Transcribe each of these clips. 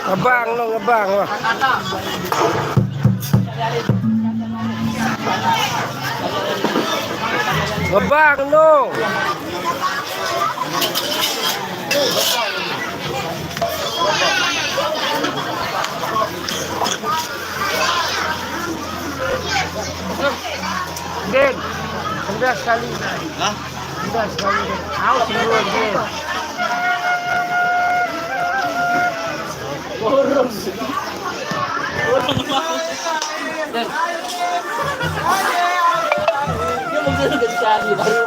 Ngebang lo, ngebang lo. Ngebang lo. Den, 11 kali. Hah? 11 kali. Aus dulu, Den. Burung. Dan dia mungkin udah dicari baru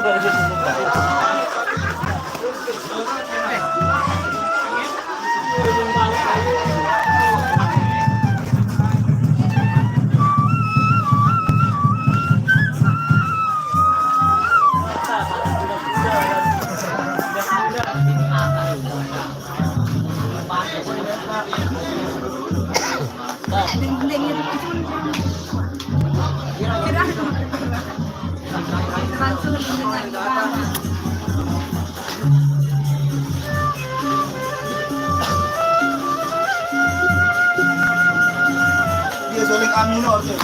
dia soling amino aja.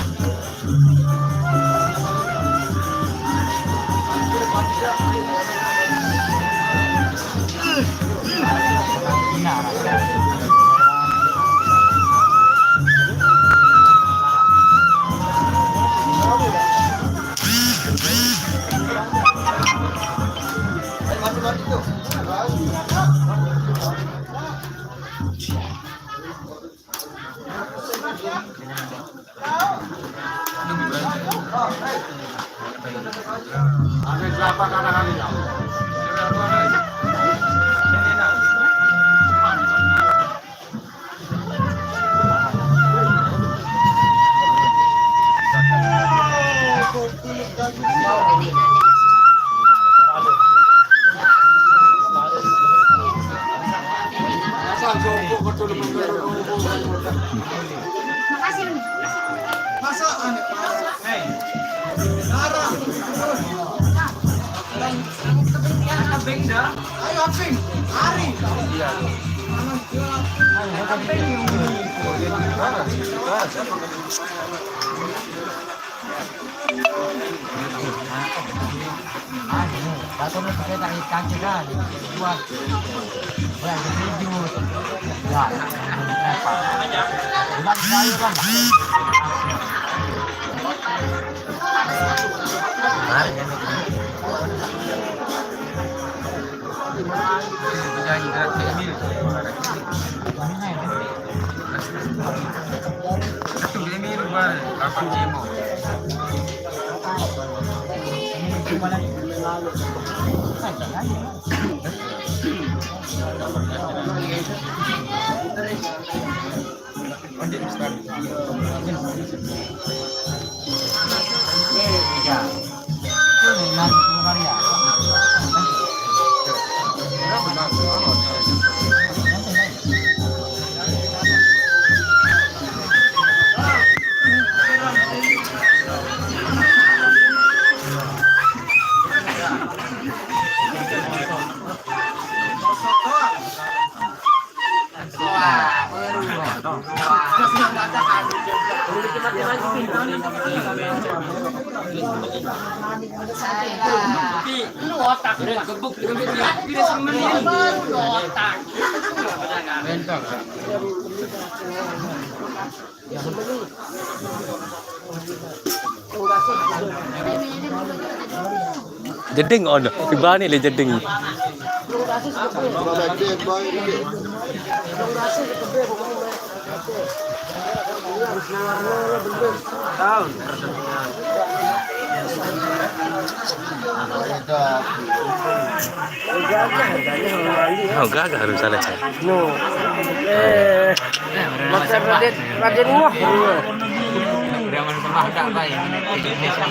Ayo Aping, hari. Iya. Lu otak udah gebuk tidak semenit otak. Jeding ono, tiba nih le jeding. Tahun. Oh, gak harus salah saya. No. Makan Raden Wah. Zaman pemahdak baik Indonesia.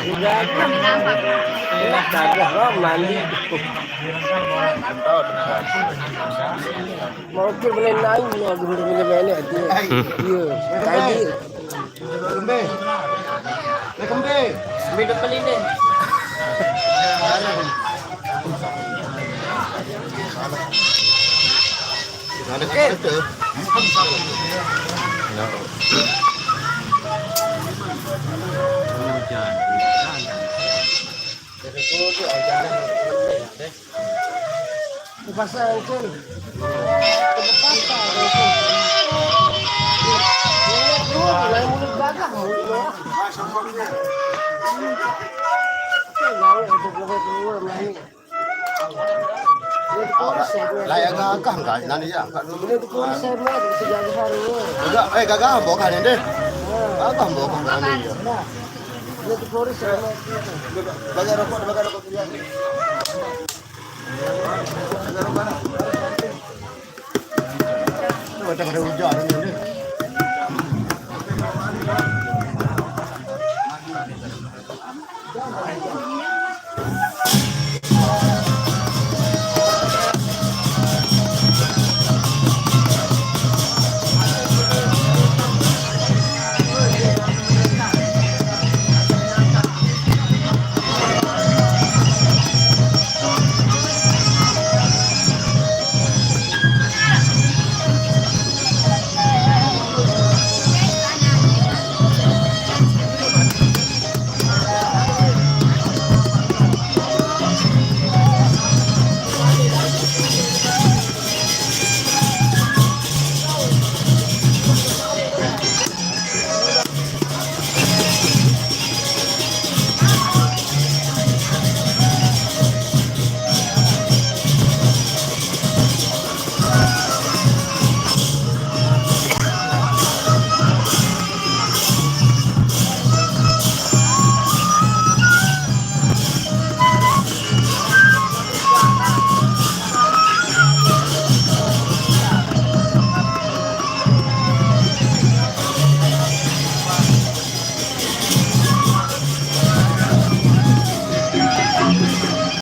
Mandi. Mau ke beli naik ya guru punya beli dia. Iya, tadi. Kembe. Kembe. Minum beli deh. Ada kereta. No. Di pasar itu. Layak gagah enggak? Nanti ya, enggak dulu. Enggak, gagah bukan ini. Gagah bukan nanti ya. Bagai rokok dia. Macam ada hujan.